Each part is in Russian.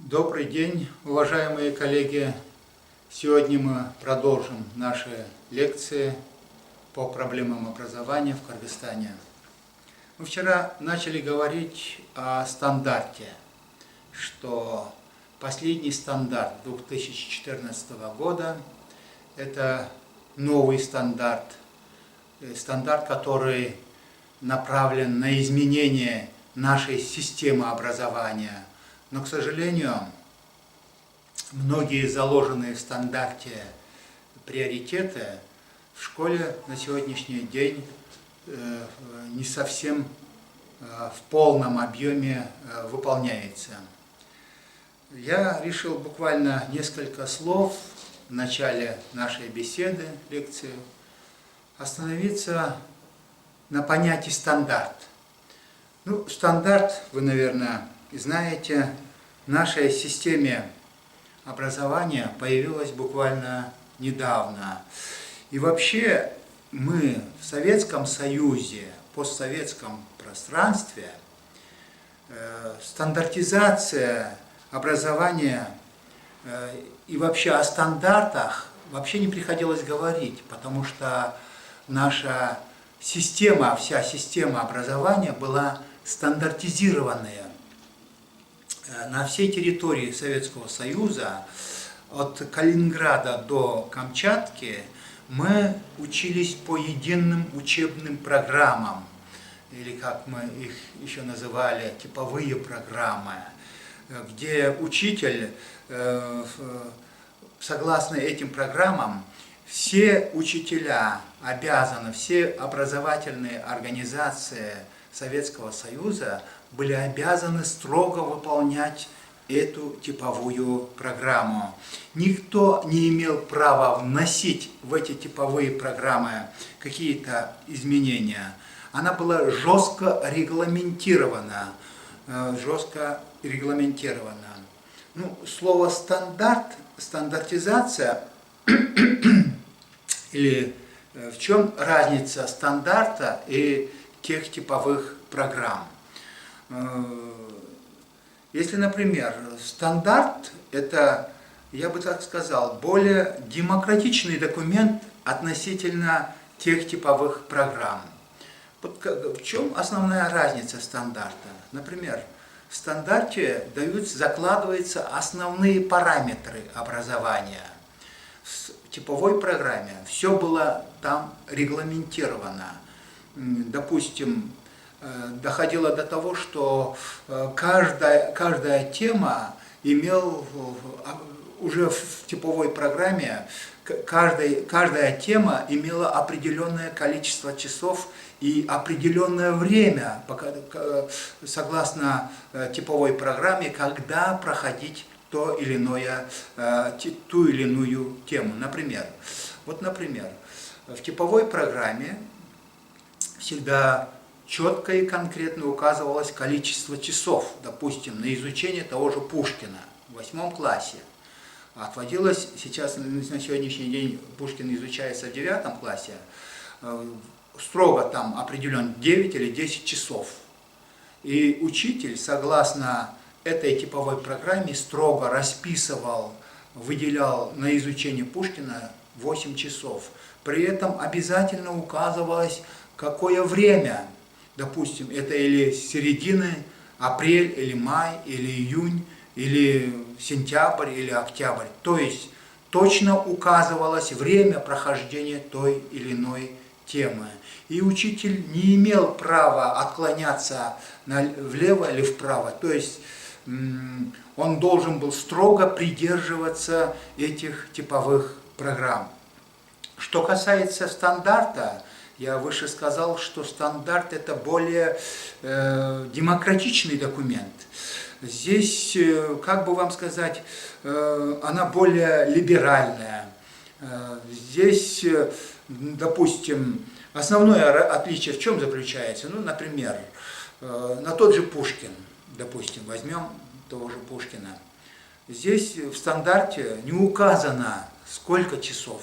Добрый день, уважаемые коллеги! Сегодня мы продолжим наши лекции по проблемам образования в Кыргызстане. Мы вчера начали говорить о стандарте, что последний стандарт 2014 года – это новый стандарт, который направлен на изменение нашей системы образования. Но, к сожалению, многие заложенные в стандарте приоритеты в школе на сегодняшний день не совсем в полном объеме выполняются. Я решил буквально несколько слов в начале нашей беседы, лекции, остановиться на понятии стандарт. Стандарт, вы, наверное, знаете, в нашей системе образования появилась буквально недавно. И вообще мы в Советском Союзе, постсоветском пространстве, стандартизация образования и вообще о стандартах вообще не приходилось говорить, потому что наша система, вся система образования была стандартизированная. На всей территории Советского Союза, от Калининграда до Камчатки, мы учились по единым учебным программам, или как мы их еще называли, типовые программы, где учитель, согласно этим программам, все учителя обязаны, все образовательные организации Советского Союза были обязаны строго выполнять эту типовую программу. Никто не имел права вносить в эти типовые программы какие-то изменения. Она была жестко регламентирована. Слово стандарт, стандартизация, или в чем разница стандарта и тех типовых программ? Если, например, стандарт – это, я бы так сказал, более демократичный документ относительно тех типовых программ. В чем основная разница стандарта? Например, в стандарте закладываются основные параметры образования. В типовой программе все было там регламентировано. Допустим, доходило до того, что каждая тема имела уже в типовой программе, каждая тема имела определенное количество часов и определенное время, согласно типовой программе, когда проходить ту или иную тему. Например, в типовой программе всегда четко и конкретно указывалось количество часов, допустим, на изучение того же Пушкина в 8 классе. Отводилось, сейчас на сегодняшний день Пушкин изучается в 9 классе, строго там определен 9 или 10 часов. И учитель, согласно этой типовой программе, строго расписывал, выделял на изучение Пушкина 8 часов. При этом обязательно указывалось, какое время. Допустим, это или середины, апрель, или май, или июнь, или сентябрь, или октябрь. То есть точно указывалось время прохождения той или иной темы. И учитель не имел права отклоняться влево или вправо. То есть он должен был строго придерживаться этих типовых программ. Что касается стандарта, я выше сказал, что стандарт – это более демократичный документ. Здесь, как бы вам сказать, она более либеральная. Здесь, допустим, основное отличие в чем заключается? Например, на тот же Пушкин, допустим, возьмем того же Пушкина. Здесь в стандарте не указано, сколько часов,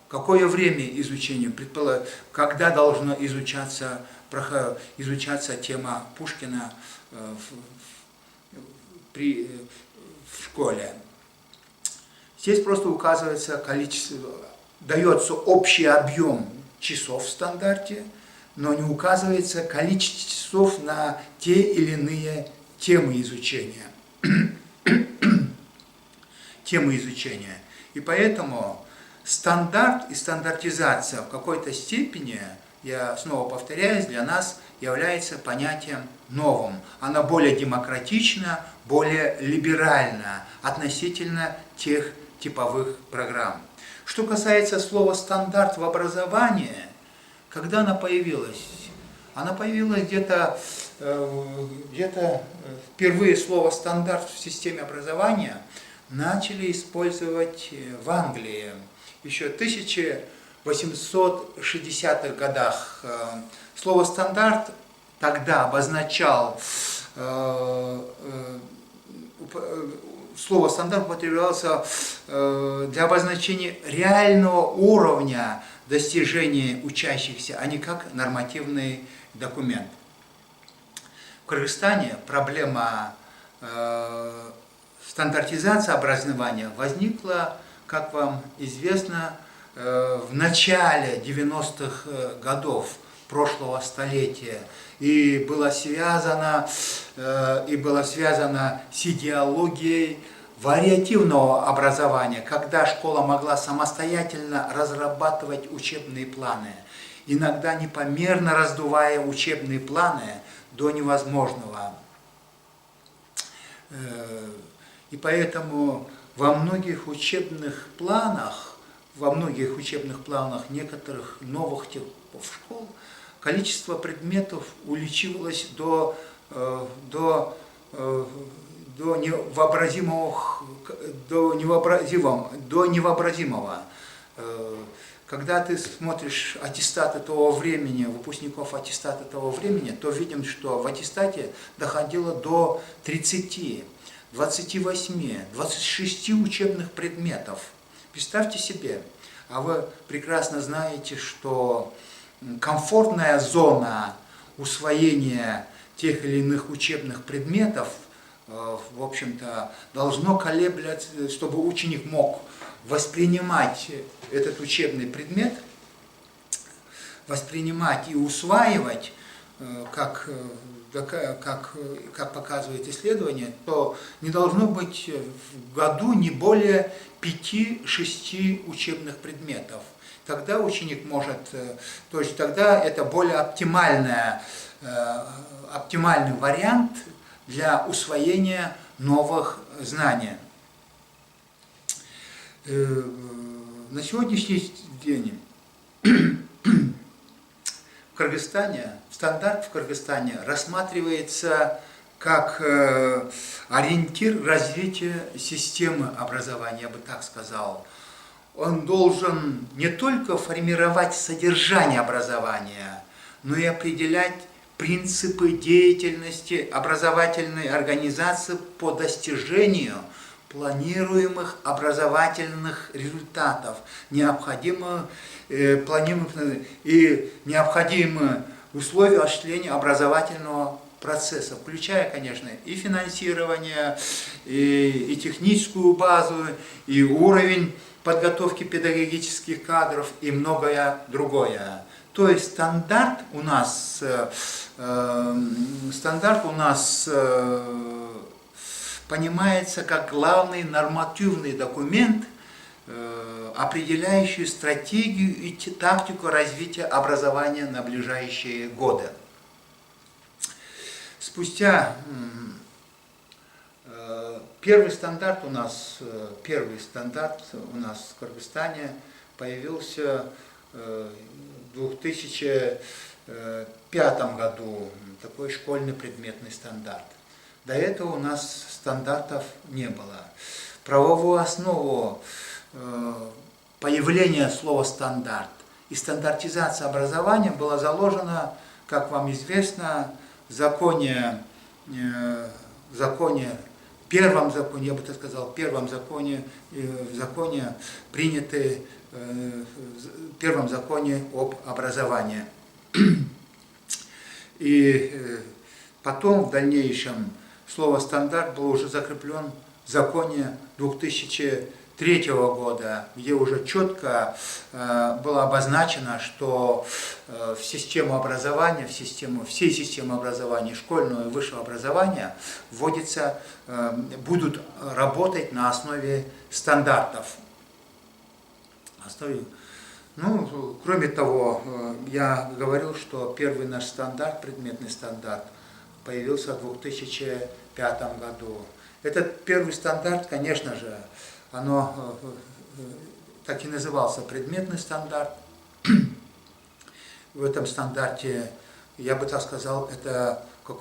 какое время изучения, когда должна изучаться тема Пушкина в школе. Здесь просто указывается количество, дается общий объем часов в стандарте, но не указывается количество часов на те или иные темы изучения. И поэтому стандарт и стандартизация в какой-то степени, я снова повторяюсь, для нас является понятием новым. Она более демократична, более либеральна относительно тех типовых программ. Что касается слова «стандарт» в образовании, когда она появилась? Она появилась где-то впервые слово «стандарт» в системе образования начали использовать в Англии. Еще в 1860-х годах слово «стандарт» тогда обозначал, слово «стандарт» употреблялся для обозначения реального уровня достижения учащихся, а не как нормативный документ. В Кыргызстане проблема стандартизации образования возникла, как вам известно, в начале 90-х годов прошлого столетия и была связана с идеологией вариативного образования, когда школа могла самостоятельно разрабатывать учебные планы, иногда непомерно раздувая учебные планы до невозможного. И поэтому во многих учебных планах некоторых новых типов школ количество предметов увеличивалось до невообразимого. Когда ты смотришь аттестаты того времени, выпускников аттестата того времени, то видим, что в аттестате доходило до 30, 28, 26 учебных предметов. Представьте себе, а вы прекрасно знаете, что комфортная зона усвоения тех или иных учебных предметов, в общем-то, должно колебляться, чтобы ученик мог воспринимать этот учебный предмет, воспринимать и усваивать, как показывает исследование, то не должно быть в году не более 5-6 учебных предметов. Тогда ученик может, то есть тогда это более оптимальный вариант для усвоения новых знаний. На сегодняшний день стандарт в Кыргызстане рассматривается как ориентир развития системы образования, я бы так сказал. Он должен не только формировать содержание образования, но и определять принципы деятельности образовательной организации по достижению планируемых образовательных результатов, необходимые условия осуществления образовательного процесса, включая, конечно, и финансирование, и техническую базу, и уровень подготовки педагогических кадров, и многое другое. То есть стандарт у нас понимается как главный нормативный документ, определяющий стратегию и тактику развития образования на ближайшие годы. Спустя первый стандарт у нас в Кыргызстане появился в 2005 году, такой школьный предметный стандарт. До этого у нас стандартов не было. Правовую основу появления слова «стандарт» и стандартизация образования была заложена, как вам известно, в первом законе об образовании. И потом в дальнейшем слово «стандарт» было уже закреплен в законе 2003 года, где уже четко было обозначено, что в систему образования, всей системы образования, школьного и высшего образования вводится, будут работать на основе стандартов. Ну, кроме того, я говорил, что первый наш стандарт, предметный стандарт, появился в 2005 году. Этот первый стандарт, конечно же, оно так и назывался предметный стандарт. В этом стандарте, я бы так сказал, это в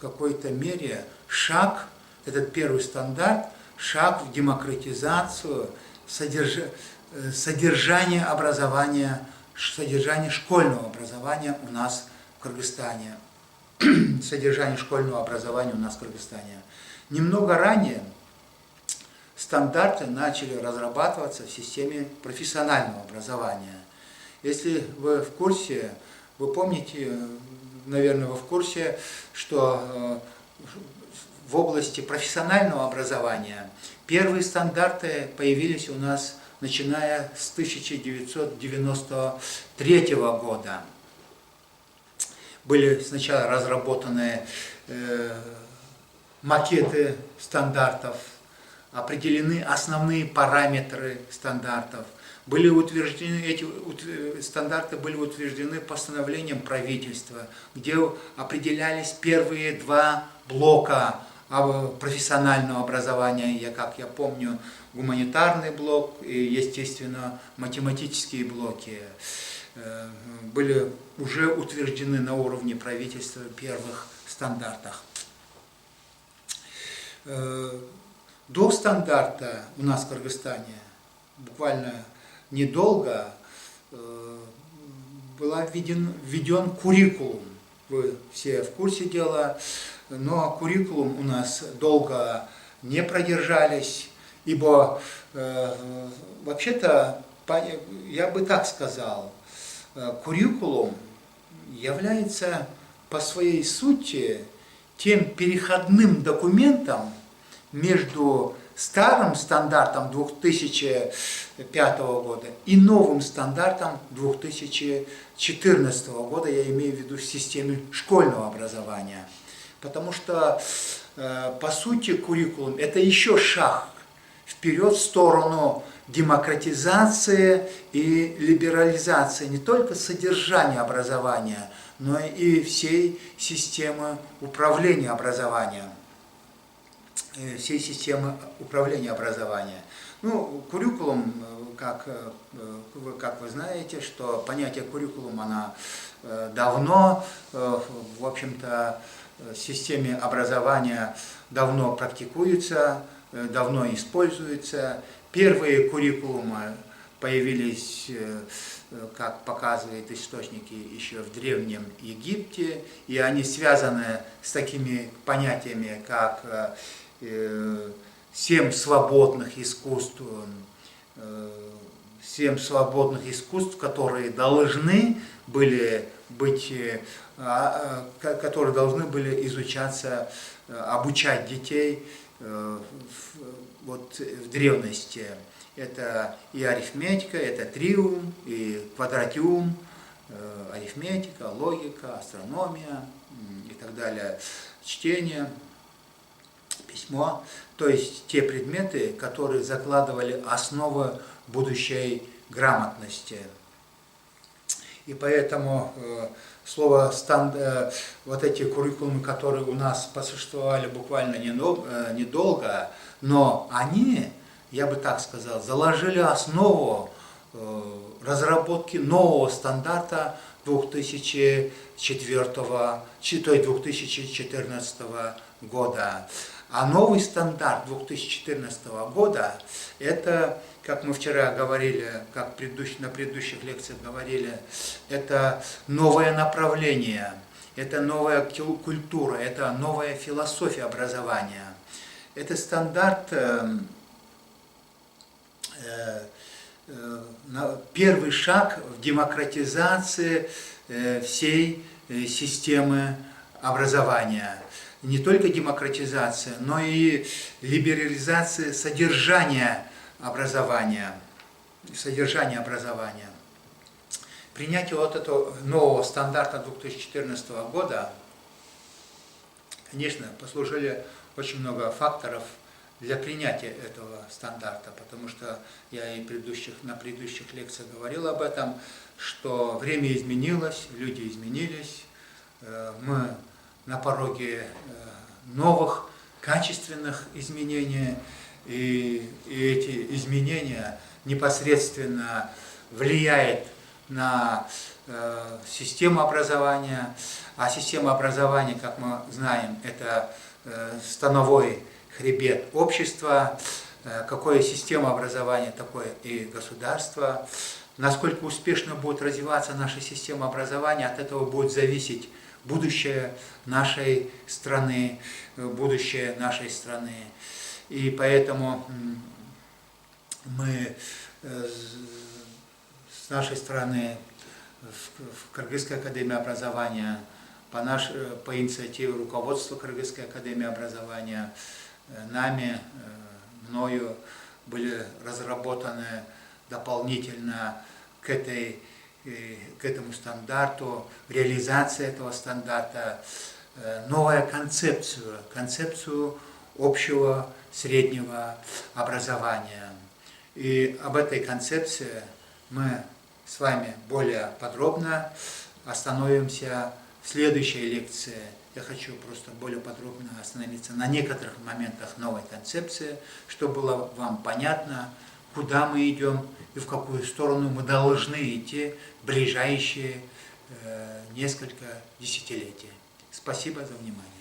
какой-то мере шаг, этот первый стандарт, шаг в демократизацию содержания образования, содержание школьного образования у нас в Кыргызстане. Содержание школьного образования у нас в Кыргызстане. Немного ранее стандарты начали разрабатываться в системе профессионального образования. Если вы в курсе, вы помните, наверное, вы в курсе, что в области профессионального образования первые стандарты появились у нас начиная с 1993 года. Были сначала разработаны макеты стандартов, определены основные параметры стандартов. Эти стандарты были утверждены постановлением правительства, где определялись первые два блока профессионального образования, как я помню, гуманитарный блок и, естественно, математические блоки. Были уже утверждены на уровне правительства первых стандартах. До стандарта у нас в Кыргызстане буквально недолго был введен куррикулум. Вы все в курсе дела, но куррикулум у нас долго не продержались, ибо вообще-то, я бы так сказал, куррикулум является по своей сути тем переходным документом между старым стандартом 2005 года и новым стандартом 2014 года, я имею в виду в системе школьного образования. Потому что, по сути, куррикулум – это еще шаг вперед в сторону демократизации и либерализации не только содержания образования, но и всей системы управления образованием. Ну, куррикулум, как вы знаете, что понятие куррикулум, оно давно, в общем-то, в системе образования давно практикуется, давно используется. Первые куррикулумы появились, как показывают источники, еще в Древнем Египте, и они связаны с такими понятиями, как 7 свободных искусств, которые должны были изучаться, обучать детей вот в древности. Это и арифметика, это триум, и квадратиум, арифметика, логика, астрономия и так далее, чтение, письмо, то есть те предметы, которые закладывали основы будущей грамотности. И поэтому вот эти куррикулумы, которые у нас посуществовали буквально недолго, но они, я бы так сказал, заложили основу разработки нового стандарта 2014 года. А новый стандарт 2014 года, это, как мы вчера говорили, на предыдущих лекциях говорили, это новое направление, это новая культура, это новая философия образования. Это стандарт, первый шаг в демократизации всей системы образования. не только демократизация, но и либерализация содержания образования. Принятие вот этого нового стандарта 2014 года, конечно, послужили очень много факторов для принятия этого стандарта, потому что я и на предыдущих лекциях говорил об этом, что время изменилось, люди изменились, мы на пороге новых качественных изменений, и эти изменения непосредственно влияют на систему образования, а система образования, как мы знаем, это становой хребет общества. Какое система образования, такое и государство. Насколько успешно будет развиваться наша система образования, от этого будет зависеть будущее нашей страны, И поэтому мы с нашей стороны в Кыргызской академии образования, по инициативе руководства Кыргызской академии образования, мною были разработаны дополнительно к этому стандарту, реализация этого стандарта, новая концепцию общего среднего образования. И об этой концепции мы с вами более подробно остановимся в следующей лекции. Я хочу просто более подробно остановиться на некоторых моментах новой концепции, чтобы было вам понятно, куда мы идем и в какую сторону мы должны идти в ближайшие несколько десятилетий. Спасибо за внимание.